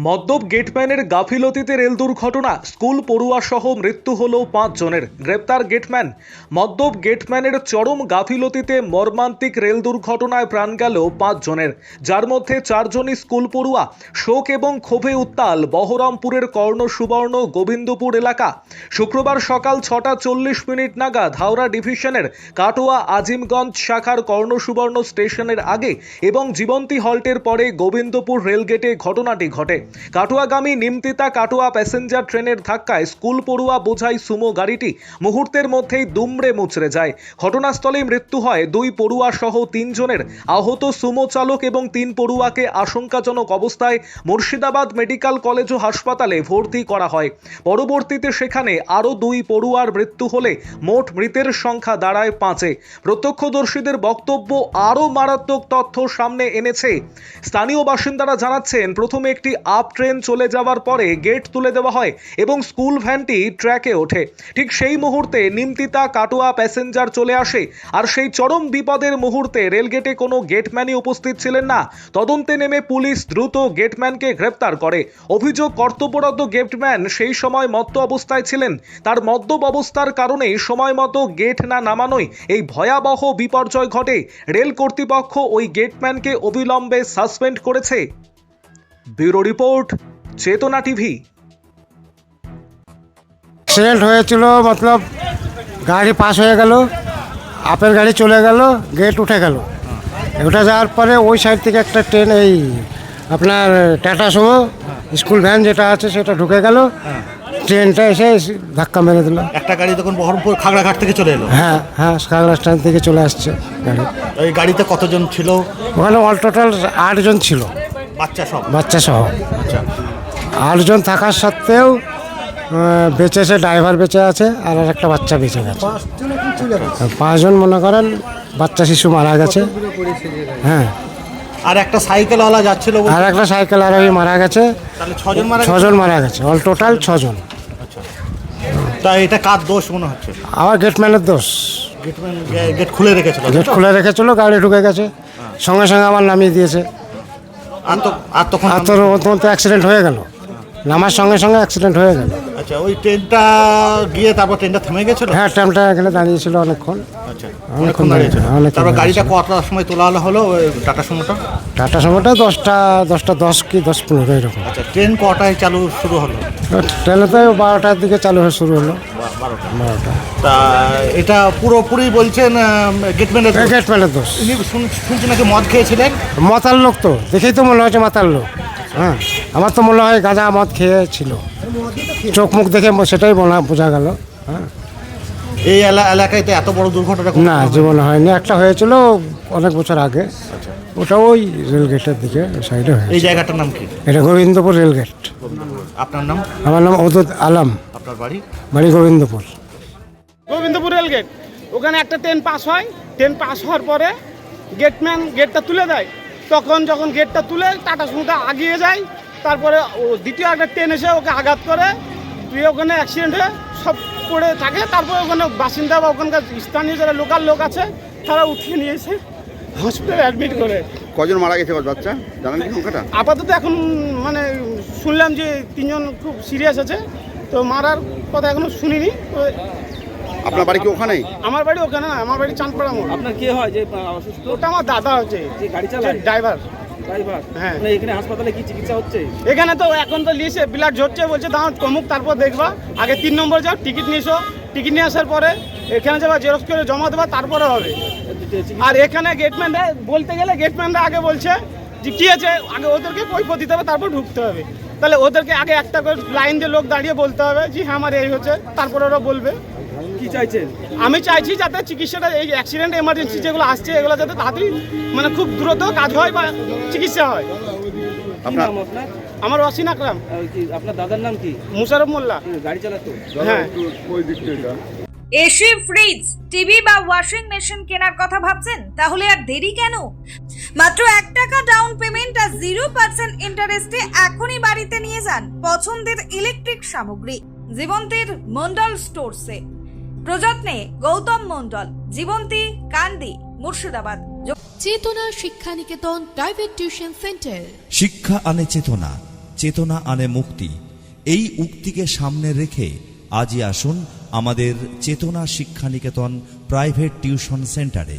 মদ্যপ গেটম্যানের গাফিলতিতে রেল দুর্ঘটনা, স্কুল পড়ুয়া সহ মৃত্যু হল 5 জনের। গ্রেপ্তার গেটম্যান। মদ্যপ গেটম্যানের চরম গাফিলতিতে মর্মান্তিক রেল দুর্ঘটনায় প্রাণ গেল 5 জনের, যার মধ্যে 4 জনই স্কুল পড়ুয়া। শোক এবং ক্ষোভে উত্তাল বহরমপুরের কর্ণ সুবর্ণ গোবিন্দপুর এলাকা। শুক্রবার সকাল 6:40 নাগাদ হাওড়া ডিভিশনের কাটোয়া আজিমগঞ্জ শাখার কর্ণ সুবর্ণ স্টেশনের আগে এবং জীবন্তী হল্টের পরে গোবিন্দপুর রেলগেটে ঘটনাটি ঘটে। কাটোয়াগামী নিমতিতা কাটোয়া প্যাসেঞ্জার ট্রেনের ধাক্কায় স্কুল পড়ুয়া বোঝাই সুমো গাড়িটি মুহূর্তের মধ্যেই দুমড়ে মুচড়ে যায়। ঘটনাস্থলেই মৃত্যু হয় 2 পড়ুয়া সহ 3 জনের। আহত সুমো চালক এবং 3 পড়ুয়াকে আশঙ্কাজনক অবস্থায় মুর্শিদাবাদ মেডিকেল কলেজ ও হাসপাতালে ভর্তি করা হয়। পরবর্তীতে সেখানে আরও 2 পড়ুয়ার মৃত্যু হলে মোট মৃতের সংখ্যা দাঁড়ায় 5-এ। প্রত্যক্ষদর্শীদের বক্তব্য আরও মারাত্মক তথ্য সামনে এনেছে। স্থানীয় বাসিন্দারা জানাচ্ছেন, প্রথমে একটি আপ ট্রেন চলে যাওয়ার পরে গেট তুলে দেওয়া হয় এবং স্কুল ভ্যানটি ট্র্যাকে ওঠে। ঠিক সেই মুহূর্তে নিমতিতা কাটোয়া প্যাসেঞ্জার চলে আসে। আর সেই চরম বিপদের মুহূর্তে রেলগেটে কোনো গেটম্যানই উপস্থিত ছিলেন না। তদন্তে নেমে পুলিশ দ্রুত গেটম্যানকে গ্রেপ্তার করে। অভিযোগ, কর্তব্যরত গেটম্যান সেই সময় মত্ত অবস্থায় ছিলেন। তার মদ্যপ অবস্থার কারণেই সময় মতো গেট না নামানোই এই ভয়াবহ বিপর্যয় ঘটে। রেল কর্তৃপক্ষ ওই গেটম্যানকে অবিলম্বে সাসপেন্ড করেছে। ব্যুরো রিপোর্ট, চেতনা টিভি। অ্যাক্সিডেন্ট হয়েছিল, মতলব গাড়ি পাস হয়ে গেল, আপের গাড়ি চলে গেল, গেট উঠে গেল। উঠে যাওয়ার পরে ওই সাইড থেকে একটা ট্রেন, এই আপনার টাটা সুমো স্কুল ভ্যান যেটা আছে সেটা ঢুকে গেল। ট্রেনটা এসে ধাক্কা মেরে দিল। একটা গাড়ি তখন বহরমপুর খাগড়াঘাট থেকে চলে এলো। হ্যাঁ, খাগড়া স্ট্যান্ড থেকে চলে আসছে গাড়ি। ওই গাড়িতে কতজন ছিল? ওখানে অল টোটাল 8 জন ছিল, বাচ্চা সহ। আচ্ছা, 8 জন থাকার সত্ত্বেও বেঁচেছে, ড্রাইভার বেঁচে আছে আর একটা বাচ্চা বেঁচে গেছে। 5 জন মনে করেন বাচ্চা শিশু মারা গেছে। হ্যাঁ, আর একটা সাইকেলওয়ালা যাচ্ছিল, আর একটা সাইকেল আরোহী মারা গেছে। তাহলে 6 জন মারা 6 জন মারা গেছে, অল টোটাল 6 জন। আচ্ছা, তা এটা কার দোষ মনে হচ্ছে? আমার গেটম্যানের দোষ। গেট খুলে রেখেছিল, গেট খুলে রেখেছিল, গাড়ি ঢুকে গেছে, সঙ্গে সঙ্গে আমার নামিয়ে দিয়েছে। আর তখন অ্যাক্সিডেন্ট হয়ে গেল, নামার সঙ্গে সঙ্গে অ্যাক্সিডেন্ট হয়ে গেল। আচ্ছা, ওই ট্রেনটা গিয়ে তারপর ট্রেনটা থেমে গেছিল? হ্যাঁ, ট্রেনটা এখানে দাঁড়িয়েছিল অনেকক্ষণ। আচ্ছা, অনেকক্ষণ দাঁড়িয়েছিল। তারপর গাড়িটা কটার সময় তোলা হলো? টাটা সুমোটা 10টা 10 কি 10:15 এরকম। আচ্ছা, ট্রেন কটায় চালু শুরু হলো? ট্রেনে তো 12টার দিকে চালু হয়ে শুরু হলো। 12টা। তা এটা পুরোপুরি বলছেন গেটম্যানের দোষ। শুনছি নাকি মদ খেয়েছিলেন? মাতাল লোক তো, দেখেই তো মনে হচ্ছে মাতাল লোক। হ্যাঁ, আমার তো মনে হয় গাঁজা মদ খেয়েছিল, চোখ মুখ দেখে সেটাই বোঝা গেল। হ্যাঁ, এই এলাকায় তো এত বড় দুর্ঘটনা না জীবনে হয়নি। একটা হয়েছিল অনেক বছর আগে। আচ্ছা, ওটা ওই রেলগেটের দিকে সাইডে হয়েছে। এই জায়গাটার নাম কি? এটা গোবিন্দপুর রেলগেট। আপনার নাম? আমার নাম ওদুদ আলম। আপনার বাড়ি? গোবিন্দপুর রেলগেট। ওখানে একটা ট্রেন পাস হয়, ট্রেন পাস হওয়ার পরে গেটম্যান গেটটা তুলে দেয়। যখন গেটটা তুলে টাটা সুমোটা আগিয়ে যায়, তারপরে দ্বিতীয় একটা ট্রেন এসে ওকে আঘাত করে, ওখানে অ্যাক্সিডেন্ট হয়ে সব পড়ে থাকে। তারপরে ওখানে বাসিন্দা বা ওখানকার স্থানীয় যারা লোকাল লোক আছে তারা উঠিয়ে নিয়ে এসে হসপিটালে অ্যাডমিট করে। কজন মারা গেছে বাচ্চা, জানেন কি সংখ্যাটা? আপাতত এখন মানে শুনলাম যে 3 জন খুব সিরিয়াস আছে, তো মারার কথা এখনো শুনিনি। তো আপনার বাড়ি কি ওখানেই? আমার বাড়ি ওখানে না, আমার বাড়ি চাঁদপাড়া মোড়। আপনার কে হয় যে অসুস্থ? ওটা আমার দাদা হচ্ছে, যে গাড়ি চালায়, ড্রাইভার। হ্যাঁ, এখানে হাসপাতালে কি চিকিৎসা হচ্ছে? এখানে তো এখন তো লিস্টে ব্লাড ঝরছে, বলছে দাঁড়াও কমুক তারপর দেখবা। আগে 3 নম্বর যাও, টিকিট নিয়ে এসো, টিকিট নিয়ে আসার পরে এখানে যাবা, জেরক্স করে জমা দেবা, তারপরে হবে। আর এখানে গেটম্যানরা বলতে গেলে গেটম্যানরা আগে বলছে যে কী আছে, আগে ওদেরকে কৈফিয়ত দিতে হবে, তারপর ঢুকতে হবে। তাহলে ওদেরকে আগে একটা করে লাইন দিয়ে লোক দাঁড়িয়ে বলতে হবে যে হ্যাঁ আমার এই হচ্ছে, তারপরে ওরা বলবে। কি চাইছেন? আমি চাইছি যাতে চিকিৎসাটা, এই অ্যাক্সিডেন্ট এমার্জেন্সি যেগুলো আসছে এগুলো যাতে তাড়াতাড়ি মানে খুব দ্রুত কাজ হয় বা চিকিৎসা হয়। আপনার নাম? আপনার? আমার ওয়াসিন আকরাম। আপনার দাদার নাম কি? মুশারফ মোল্লা। গাড়ি চালাতো? হ্যাঁ। এসি, ফ্রিজ, টিভি বা ওয়াশিং মেশিন কেনার কথা ভাবছেন? তাহলে আর দেরি কেন? মাত্র 1 টাকা ডাউন পেমেন্ট আর 0% ইন্টারেস্টে এখনই বাড়িতে নিয়ে যান পছন্দের ইলেকট্রিক সামগ্রী জীবন্তীর মন্ডল স্টোরসে। প্রযত্নে গৌতম মন্ডল, জীবন্তী, কান্দি, মুর্শিদাবাদ। চেতনা শিক্ষানিকেতন প্রাইভেট টিউশন সেন্টার। শিক্ষা আনে চেতনা, চেতনা আনে মুক্তি। এই উক্তিকে সামনে রেখে আজই আসুন আমাদের চেতনা শিক্ষানিকেতন প্রাইভেট টিউশন সেন্টারে।